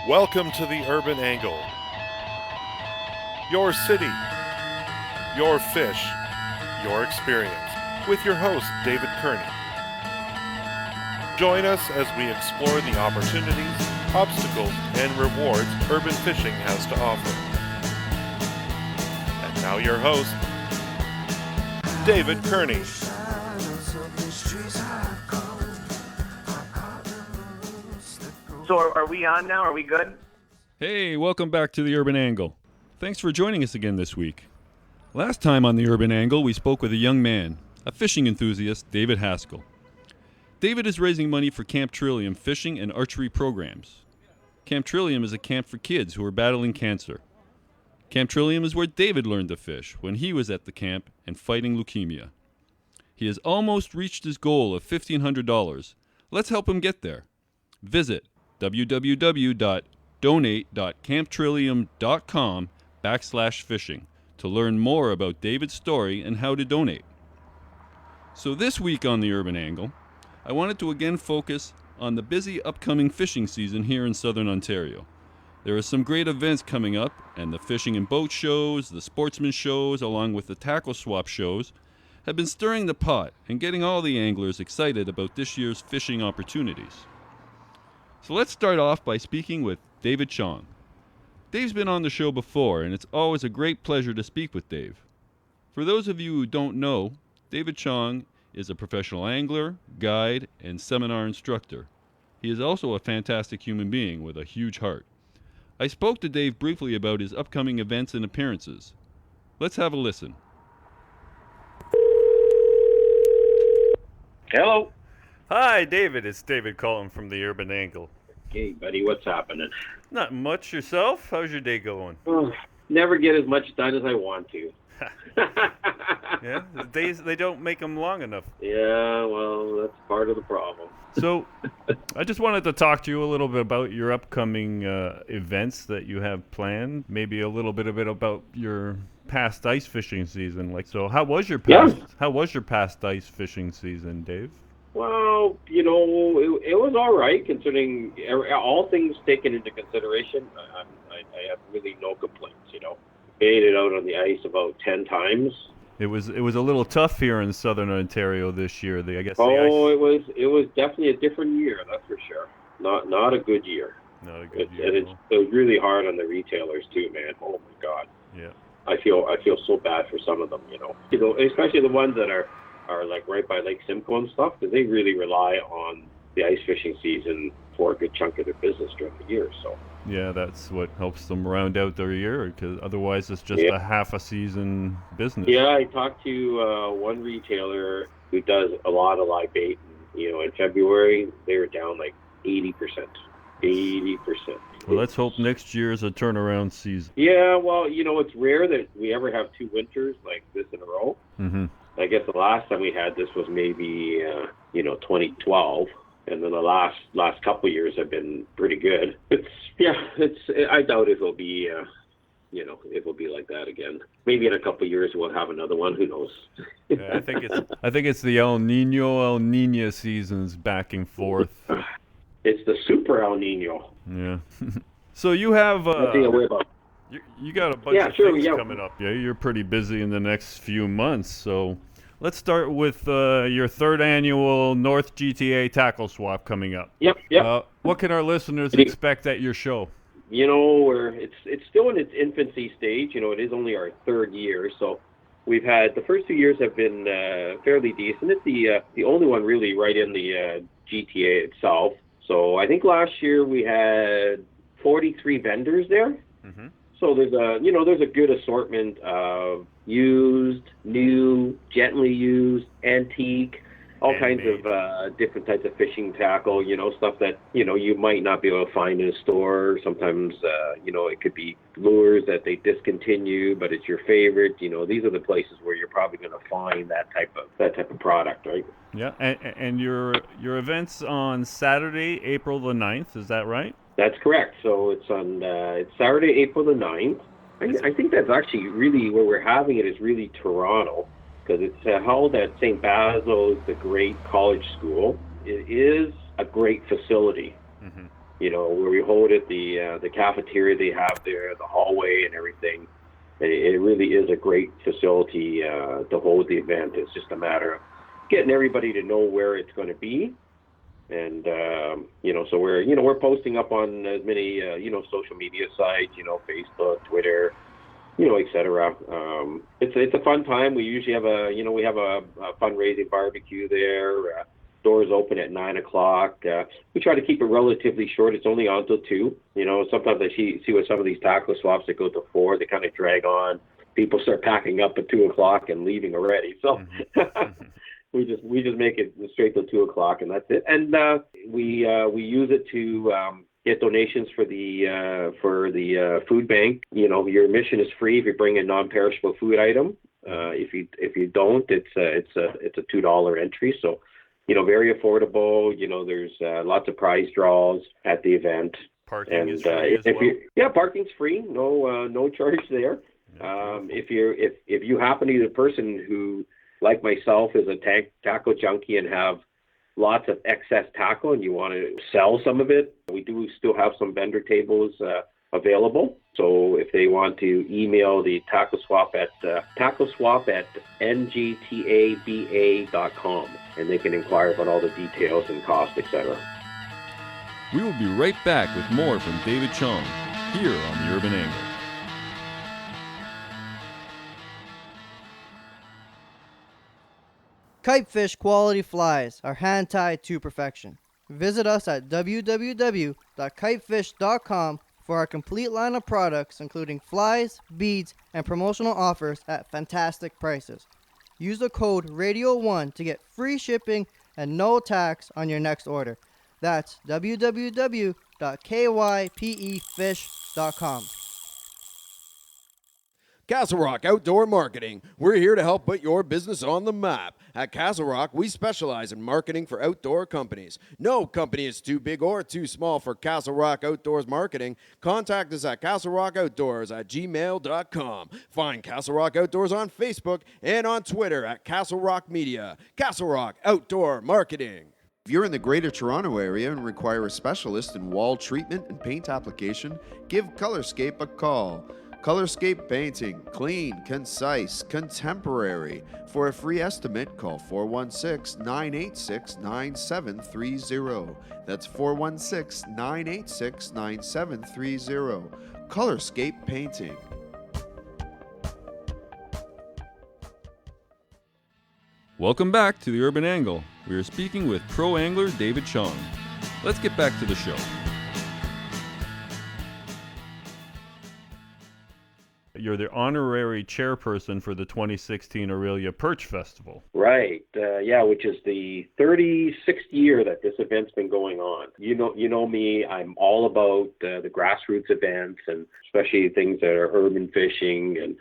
Welcome to the Urban Angle. Your city, your fish, your experience. With your host, David Kearney. Join us as we explore the opportunities, obstacles, and rewards urban fishing has to offer. And now your host, David Kearney. So are we on now? Are we good? Hey, welcome back to the Urban Angle. Thanks for joining us again this week. Last time on the Urban Angle, we spoke with a young man, a fishing enthusiast, David Haskell. David is raising money for Camp Trillium fishing and archery programs. Camp Trillium is a camp for kids who are battling cancer. Camp Trillium is where David learned to fish when he was at the camp and fighting leukemia. He has almost reached his goal of $1,500. Let's help him get there. Visit www.donate.camptrillium.com/fishing to learn more about David's story and how to donate. So this week on the Urban Angle, I wanted to again focus on the busy upcoming fishing season here in Southern Ontario. There are some great events coming up, and the fishing and boat shows, the sportsman shows, along with the tackle swap shows, have been stirring the pot and getting all the anglers excited about this year's fishing opportunities. So let's start off by speaking with David Chong. Dave's been on the show before, and it's always a great pleasure to speak with Dave. For those of you who don't know, David Chong is a professional angler, guide, and seminar instructor. He is also a fantastic human being with a huge heart. I spoke to Dave briefly about his upcoming events and appearances. Let's have a listen. Hello. Hi, David. It's David calling from the Urban Angle. Hey, buddy, what's happening? Not much yourself. How's your day going? Oh, never get as much done as I want to. Yeah, the days, they don't make them long enough. Yeah, well, that's part of the problem. So, I just wanted to talk to you a little bit about your upcoming events that you have planned. Maybe a little bit about your past ice fishing season. How was your past ice fishing season, Dave? Well, it was all right considering all things taken into consideration. I have really no complaints. Made it out on the ice about 10 times. It was a little tough here in Southern Ontario this year. It was definitely a different year, that's for sure. Not a good year. Not a good year. And it was really hard on the retailers too, man. Oh my God. Yeah. I feel so bad for some of them. Especially the ones that are like right by Lake Simcoe and stuff, because they really rely on the ice fishing season for a good chunk of their business during the year. So. Yeah, that's what helps them round out their year, because otherwise it's just a half a season business. Yeah, I talked to one retailer who does a lot of live bait. And, in February, they were down like 80%. 80%. Well, let's hope next year is a turnaround season. Yeah, well, it's rare that we ever have two winters like this in a row. Mm-hmm. I guess the last time we had this was maybe, 2012. And then the last couple of years have been pretty good. I doubt it'll be, it will be like that again. Maybe in a couple of years we'll have another one. Who knows? Yeah, I think it's the El Niña seasons back and forth. It's the super El Niño. Yeah. So you have you got a bunch of things coming up. Yeah, you're pretty busy in the next few months. So let's start with your third annual North GTA Tackle Swap coming up. Yep. What can our listeners expect at your show? It's still in its infancy stage. It is only our third year, so we've had the first 2 years have been fairly decent. It's the only one really right in the GTA itself. So I think last year we had 43 vendors there. Mm-hmm. So there's a good assortment of used, new, gently used, antique, all kinds of different types of fishing tackle, stuff that, you might not be able to find in a store. Sometimes, it could be lures that they discontinue, but it's your favorite. These are the places where you're probably going to find that type of product, right? Yeah, and your event's on Saturday, April the 9th, is that right? That's correct. So it's on it's Saturday, April the 9th. I think that's actually really where we're having it is really Toronto, because it's held at St. Basil's, the great college school. It is a great facility. Mm-hmm. where we hold it, the cafeteria they have there, the hallway and everything. It really is a great facility to hold the event. It's just a matter of getting everybody to know where it's going to be. And, so we're posting up on as many, social media sites, Facebook, Twitter, et cetera. It's a fun time. We usually have a fundraising barbecue there. Doors open at 9:00. We try to keep it relatively short. It's only on till 2. Sometimes I see with some of these taco swaps that go to 4, they kind of drag on. People start packing up at 2:00 and leaving already. So we just make it straight till 2:00, and that's it. And we use it to get donations for the food bank. Your admission is free if you bring a non-perishable food item. If you don't, it's a $2 entry. So very affordable. There's lots of prize draws at the event. Parking is free as well? Parking's free. No charge there. If you happen to be the person who, like myself, is a taco junkie and have lots of excess taco and you want to sell some of it, we do still have some vendor tables available. So if they want to email the taco swap at ngtaba.com, and they can inquire about all the details and cost, etc. We will be right back with more from David Chong here on the Urban Angle. Kitefish quality flies are hand-tied to perfection. Visit us at www.kitefish.com for our complete line of products, including flies, beads, and promotional offers at fantastic prices. Use the code RADIO1 to get free shipping and no tax on your next order. That's www.kypefish.com. Castle Rock Outdoor Marketing. We're here to help put your business on the map. At Castle Rock, we specialize in marketing for outdoor companies. No company is too big or too small for Castle Rock Outdoors Marketing. Contact us at castlerockoutdoors@gmail.com. Find Castle Rock Outdoors on Facebook and on Twitter at Castle Rock Media. Castle Rock Outdoor Marketing. If you're in the Greater Toronto Area and require a specialist in wall treatment and paint application, give Colorscape a call. Colorscape Painting, clean, concise, contemporary. For a free estimate, call 416-986-9730. That's 416-986-9730. Colorscape Painting. Welcome back to the Urban Angle. We are speaking with pro angler David Chong. Let's get back to the show. You're the honorary chairperson for the 2016 Aurelia Perch Festival. Right. Which is the 36th year that this event's been going on. You know me. I'm all about the grassroots events, and especially things that are urban fishing, and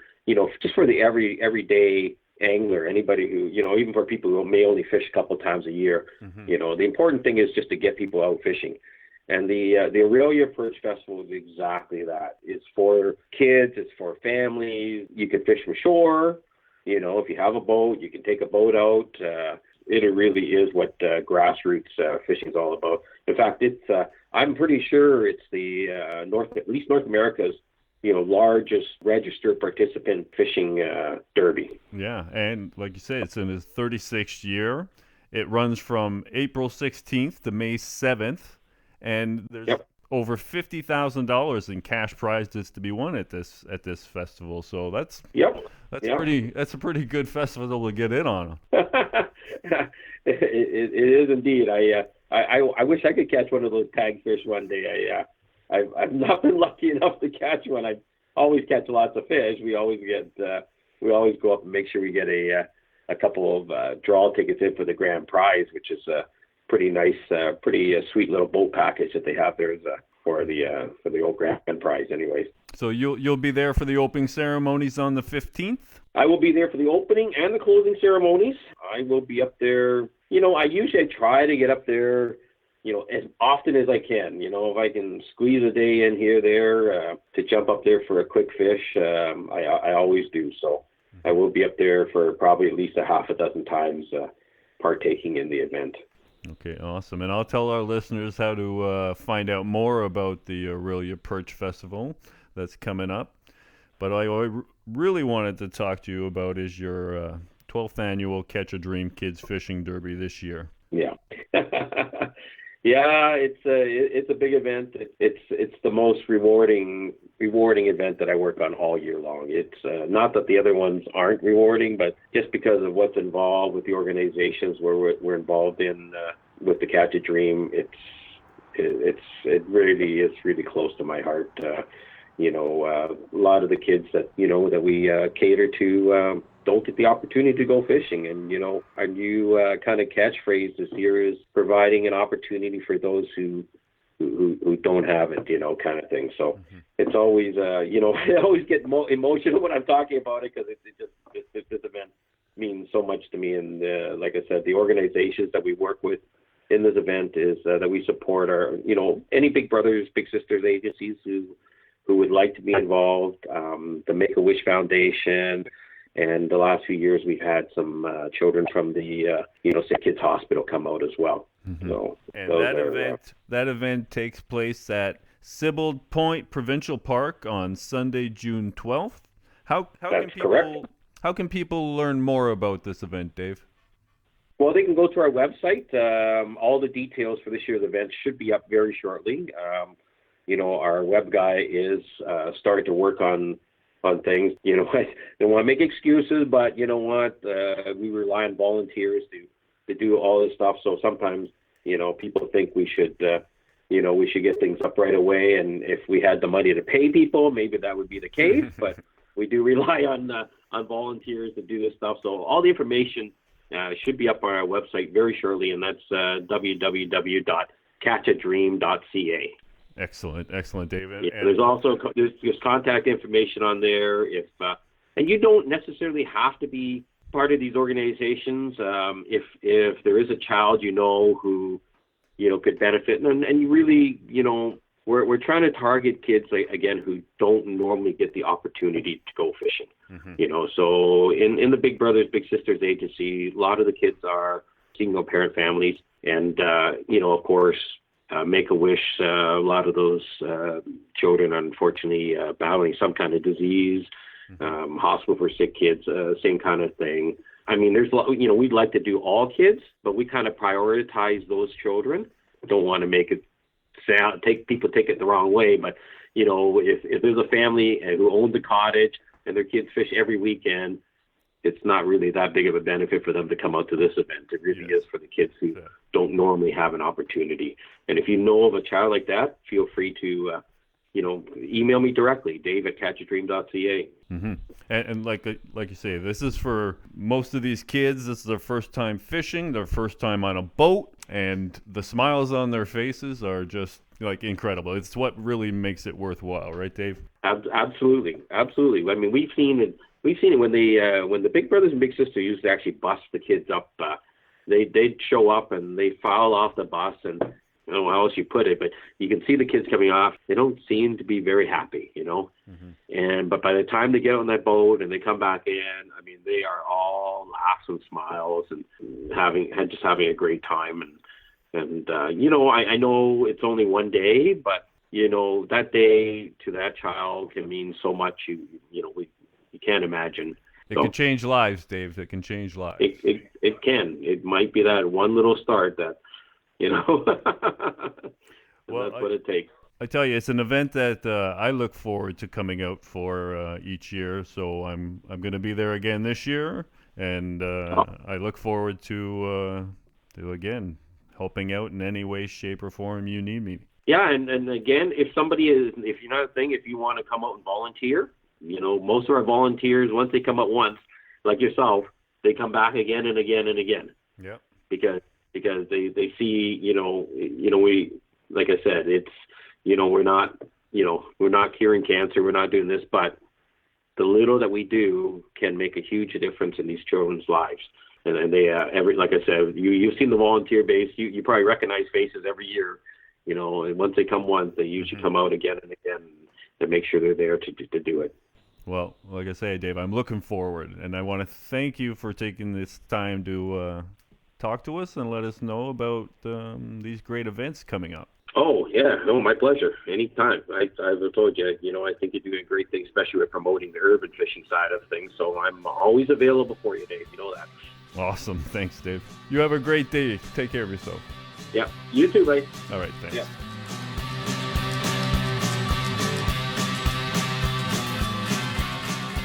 just for the everyday angler, anybody who even for people who may only fish a couple times a year. Mm-hmm. The important thing is just to get people out fishing. And the Aurelia Perch Festival is exactly that. It's for kids. It's for families. You can fish from shore. If you have a boat, you can take a boat out. It really is what grassroots fishing is all about. In fact, I'm pretty sure it's at least North America's largest registered participant fishing derby. Yeah, and like you say, it's in its 36th year. It runs from April 16th to May 7th. And there's over $50,000 in cash prizes to be won at this festival. So that's a pretty good festival to get in on. It is indeed. I wish I could catch one of those tag fish one day. I've not been lucky enough to catch one. I always catch lots of fish. We always go up and make sure we get a couple of draw tickets in for the grand prize, which is pretty nice, pretty sweet little boat package that they have there for the old grand prize anyways. So you'll be there for the opening ceremonies on the 15th? I will be there for the opening and the closing ceremonies. I will be up there. I usually try to get up there, as often as I can. If I can squeeze a day in here, there, to jump up there for a quick fish, I always do. So I will be up there for probably at least a half a dozen times partaking in the event. Okay, awesome. And I'll tell our listeners how to find out more about the Aurelia Perch Festival that's coming up. But I really wanted to talk to you about is your 12th annual Catch a Dream Kids Fishing Derby this year. Yeah. Yeah, it's a big event. It's the most rewarding event that I work on all year long. It's not that the other ones aren't rewarding, but just because of what's involved with the organizations where we're involved in with the Catch a Dream, it really is really close to my heart. A lot of the kids that that we cater to don't get the opportunity to go fishing, and our new kind of catchphrase this year is providing an opportunity for those who don't have it, kind of thing. So it's always I always get emotional when I'm talking about it, because this event means so much to me. And like I said, the organizations that we work with in this event is that we support our any Big Brothers Big Sisters agencies who would like to be involved, the Make-A-Wish Foundation. And the last few years, we've had some children from the Sick Kids Hospital come out as well. Mm-hmm. So, and that event takes place at Sibbald Point Provincial Park on Sunday, June 12th. Correct. How can people learn more about this event, Dave? Well, they can go to our website. All the details for this year's event should be up very shortly. Our web guy is starting to work on things. I don't want to make excuses, but you know what? We rely on volunteers to do all this stuff. So sometimes, people think we should get things up right away. And if we had the money to pay people, maybe that would be the case. But we do rely on volunteers to do this stuff. So all the information should be up on our website very shortly, and that's www.catchadream.ca. Excellent, David. Yeah, there's also there's contact information on there. If and you don't necessarily have to be part of these organizations. If there is a child who could benefit, and you really we're trying to target kids who don't normally get the opportunity to go fishing. Mm-hmm. So in the Big Brothers Big Sisters agency, a lot of the kids are single parent families, and of course. Make-A-Wish, a lot of those children are unfortunately battling some kind of disease, hospital for sick kids, same kind of thing. I mean, we'd like to do all kids, but we kind of prioritize those children. Don't want to make it people take it the wrong way, but if there's a family who owns a cottage and their kids fish every weekend, it's not really that big of a benefit for them to come out to this event. It really is for the kids who don't normally have an opportunity. And if you know of a child like that, feel free to, email me directly, dave@catchadream.ca. Mm-hmm. And like you say, this is for most of these kids. This is their first time fishing, their first time on a boat, and the smiles on their faces are just incredible. It's what really makes it worthwhile, right, Dave? Absolutely. I mean, we've seen it when the Big Brothers and Big Sisters used to actually bus the kids up. They'd show up and they file off the bus, and I don't know how else you put it, but you can see the kids coming off. They don't seem to be very happy, Mm-hmm. But by the time they get on that boat and they come back in, I mean, they are all laughs and smiles and having a great time. And I know it's only one day, but that day to that child can mean so much. You can't imagine. It can change lives, Dave. It can change lives. It can. It might be that one little start that, well, that's what it takes. I tell you, it's an event that I look forward to coming out for each year. So I'm going to be there again this year, and I look forward to again helping out in any way, shape, or form you need me. Yeah, and again, if you want to come out and volunteer. Most of our volunteers, once they come out once, like yourself, they come back again and again and again. Yeah. Because they see, we, like I said, it's, we're not curing cancer, we're not doing this, but the little that we do can make a huge difference in these children's lives. And they, like I said, you've seen the volunteer base, you probably recognize faces every year, and once they come once, they usually come out again and again to make sure they're there to do it. Well, like I say, Dave, I'm looking forward, and I want to thank you for taking this time to talk to us and let us know about these great events coming up. Oh, yeah. No, my pleasure. Anytime. I've told you, I think you're doing a great thing, especially with promoting the urban fishing side of things. So I'm always available for you, Dave. You know that. Awesome. Thanks, Dave. You have a great day. Take care of yourself. Yeah. You too, mate. All right. Thanks. Yeah.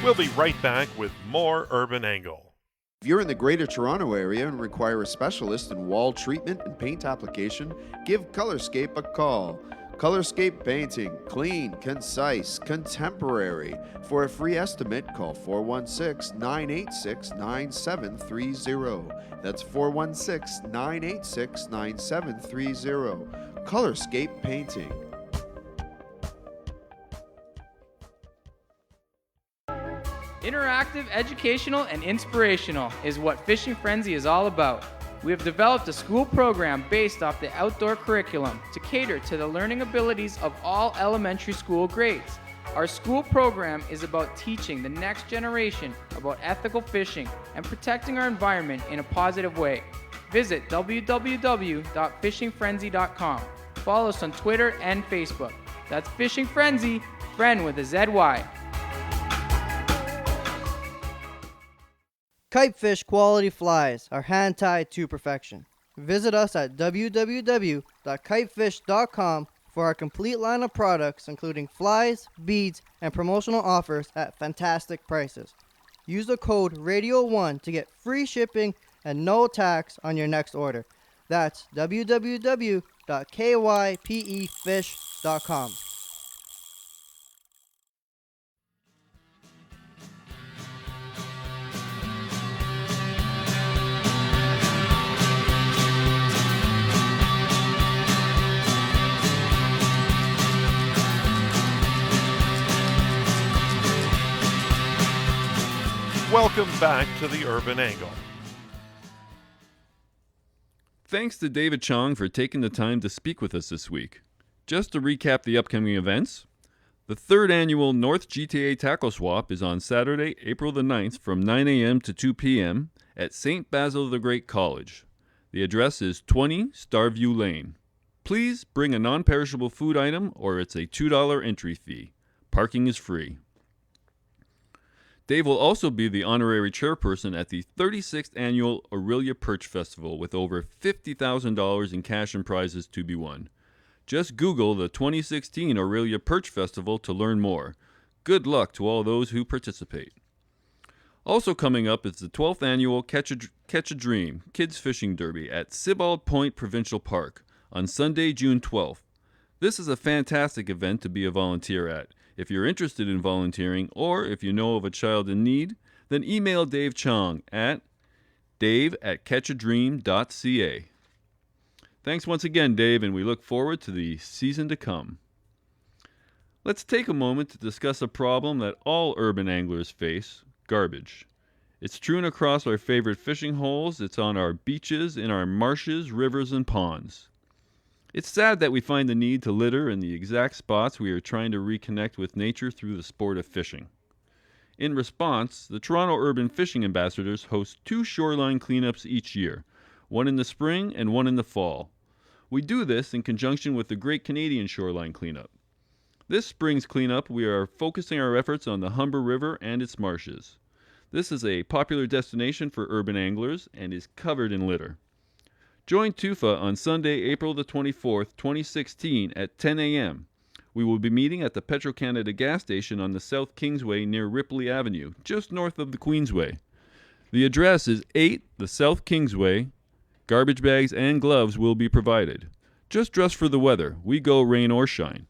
We'll be right back with more Urban Angle. If you're in the Greater Toronto Area and require a specialist in wall treatment and paint application, give Colorscape a call. Colorscape Painting, clean, concise, contemporary. For a free estimate, call 416-986-9730. That's 416-986-9730. Colorscape Painting. Interactive, educational, and inspirational is what Fishing Frenzy is all about. We have developed a school program based off the outdoor curriculum to cater to the learning abilities of all elementary school grades. Our school program is about teaching the next generation about ethical fishing and protecting our environment in a positive way. Visit www.fishingfrenzy.com. Follow us on Twitter and Facebook. That's Fishing Frenzy, friend with a ZY. Kitefish quality flies are hand-tied to perfection. Visit us at www.kitefish.com for our complete line of products, including flies, beads, and promotional offers at fantastic prices. Use the code RADIO1 to get free shipping and no tax on your next order. That's www.kypefish.com. Welcome back to the Urban Angle. Thanks to David Chong for taking the time to speak with us this week. Just to recap the upcoming events, the third annual North GTA Tackle Swap is on Saturday, April the 9th from 9 a.m. to 2 p.m. at St. Basil the Great College. The address is 20 Starview Lane. Please bring a non-perishable food item or it's a $2 entry fee. Parking is free. Dave will also be the honorary chairperson at the 36th Annual Aurelia Perch Festival with over $50,000 in cash and prizes to be won. Just Google the 2016 Aurelia Perch Festival to learn more. Good luck to all those who participate. Also coming up is the 12th Annual Catch a Dream Kids Fishing Derby at Sibbald Point Provincial Park on Sunday, June 12th. This is a fantastic event to be a volunteer at. If you're interested in volunteering or if you know of a child in need, then email Dave Chong at dave@catchadream.ca. Thanks once again, Dave, and we look forward to the season to come. Let's take a moment to discuss a problem that all urban anglers face, garbage. It's strewn across our favorite fishing holes, it's on our beaches, in our marshes, rivers, and ponds. It's sad that we find the need to litter in the exact spots we are trying to reconnect with nature through the sport of fishing. In response, the Toronto Urban Fishing Ambassadors host 2 shoreline cleanups each year, one in the spring and one in the fall. We do this in conjunction with the Great Canadian Shoreline Cleanup. This spring's cleanup, we are focusing our efforts on the Humber River and its marshes. This is a popular destination for urban anglers and is covered in litter. Join TUFA on Sunday, April the 24th, 2016 at 10 a.m. We will be meeting at the Petro-Canada gas station on the South Kingsway near Ripley Avenue, just north of the Queensway. The address is 8 the South Kingsway. Garbage bags and gloves will be provided. Just dress for the weather. We go rain or shine.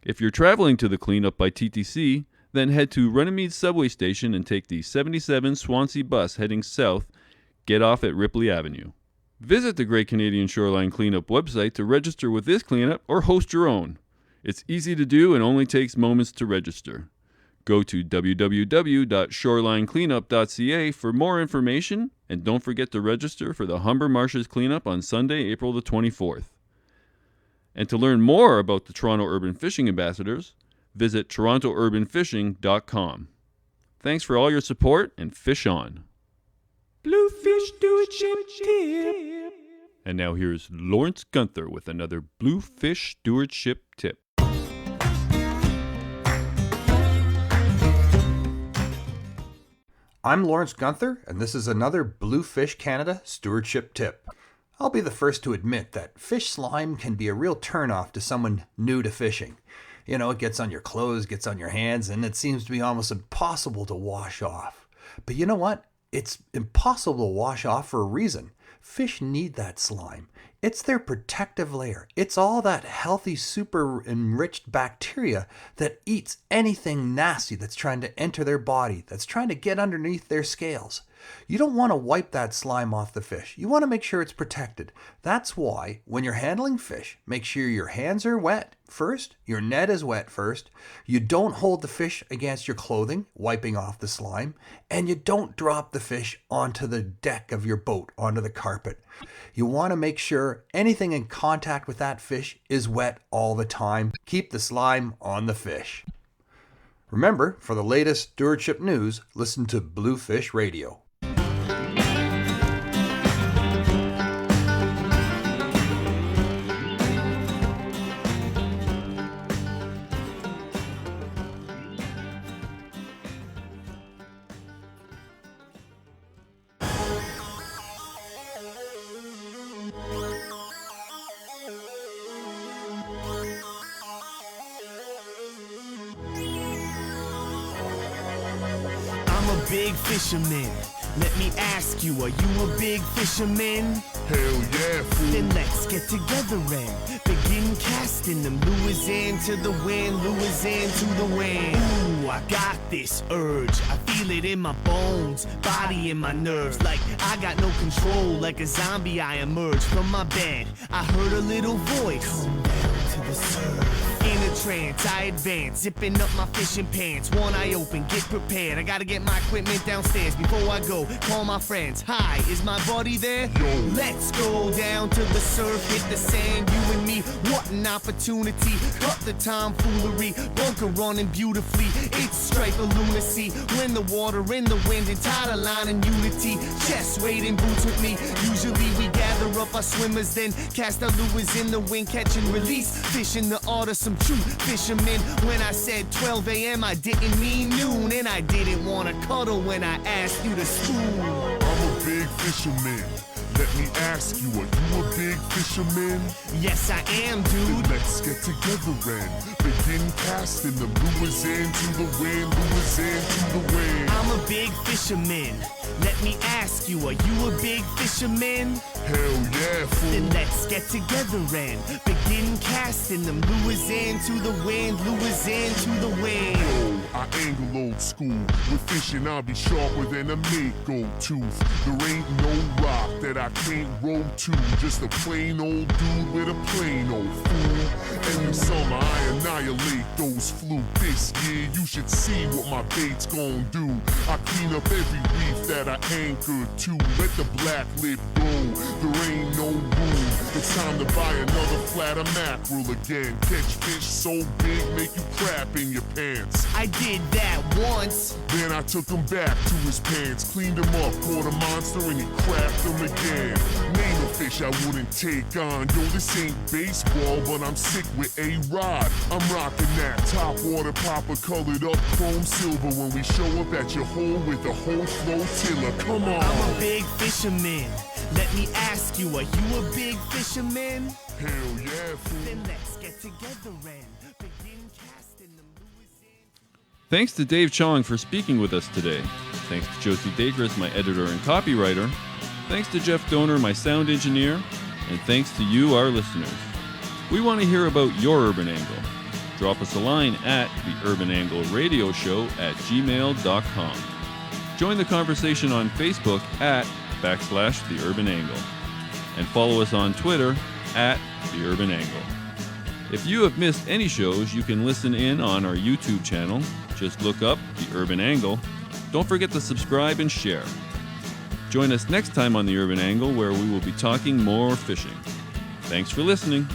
If you're traveling to the cleanup by TTC, then head to Runnymede Subway Station and take the 77 Swansea bus heading south. Get off at Ripley Avenue. Visit the Great Canadian Shoreline Cleanup website to register with this cleanup or host your own. It's easy to do and only takes moments to register. Go to www.shorelinecleanup.ca for more information, and don't forget to register for the Humber Marshes Cleanup on Sunday, April the 24th. And to learn more about the Toronto Urban Fishing Ambassadors, visit torontourbanfishing.com. Thanks for all your support and fish on. Blue Fish Stewardship Tip. And now here's Lawrence Gunther with another Blue Fish Stewardship Tip. I'm Lawrence Gunther, and this is another Blue Fish Canada Stewardship Tip. I'll be the first to admit that fish slime can be a real turnoff to someone new to fishing. You know, it gets on your clothes, gets on your hands, and it seems to be almost impossible to wash off. But you know what? It's impossible to wash off for a reason. Fish need that slime. It's their protective layer. It's all that healthy, super enriched bacteria that eats anything nasty that's trying to enter their body, that's trying to get underneath their scales. You don't want to wipe that slime off the fish. You want to make sure it's protected. That's why when you're handling fish, make sure your hands are wet first, your net is wet first, you don't hold the fish against your clothing, wiping off the slime, and you don't drop the fish onto the deck of your boat, onto the carpet. You want to make sure anything in contact with that fish is wet all the time. Keep the slime on the fish. Remember, for the latest stewardship news, listen to Blue Fish Radio. Big fisherman, let me ask you, are you a big fisherman? Hell yeah, fool. Then let's get together and begin casting them lures into the wind, lures into the wind. Ooh, I got this urge, I feel it in my bones, body and my nerves, like I got no control, like a zombie I emerge from my bed. I heard a little voice, come down to the surf. In a trance, I advance, zipping up my fishing pants. One eye open, get prepared. I gotta get my equipment downstairs before I go. Call my friends. Hi, is my buddy there? Yo. Let's go down to the surf, hit the sand, you and me. What an opportunity. Cut the tomfoolery, bunker running beautifully. It's stripe of lunacy. When the water, in the wind, and tidal line in unity. Chest wading boots with me. Usually we gather up our swimmers, then cast our lures in the wind, catch and release. Fish in the order, some true fishermen. When I said 12 a.m. I didn't mean noon, and I didn't want to cuddle when I asked you to spoon. I'm a big fisherman. Let me ask you, are you a big fisherman? Yes, I am, dude. Then let's get together and begin casting the lures into the wind, lures into the wind. I'm a big fisherman. Let me ask you, are you a big fisherman? Hell yeah, fool. Then let's get together and begin casting them lures into the wind, lures into the wind. Yo, I angle old school. With fishing, I'll be sharper than a mako tooth. There ain't no rock that I can't roll to. Just a plain old dude with a plain old fool. Every summer, I annihilate those fluke. This year, you should see what my bait's gon' do. I clean up every reef that I anchor to. Let the black lip go. There ain't no room. It's time to buy another flat of mackerel again. Catch fish so big, make you crap in your pants. I did that once. Then I took him back to his pants, cleaned him up, caught a monster, and he crapped him again. Name a fish I wouldn't take on. Yo, this ain't baseball, but I'm sick with A-Rod. I'm rocking that top water popper colored up chrome silver when we show up at your hole with a whole flotilla. Come on. I'm a big fisherman. Let me ask you, are you a big fisherman? Hell yeah, fool. Then let's get together and begin casting them lures in. Thanks to Dave Chong for speaking with us today. Thanks to Josie Dacres, my editor and copywriter. Thanks to Jeff Donor, my sound engineer. And thanks to you, our listeners. We want to hear about your urban angle. Drop us a line at the Urban Angle Radio Show at gmail.com. Join the conversation on Facebook at /The Urban Angle. And follow us on Twitter at The Urban Angle. If you have missed any shows, you can listen in on our YouTube channel. Just look up The Urban Angle. Don't forget to subscribe and share. Join us next time on The Urban Angle, where we will be talking more fishing. Thanks for listening.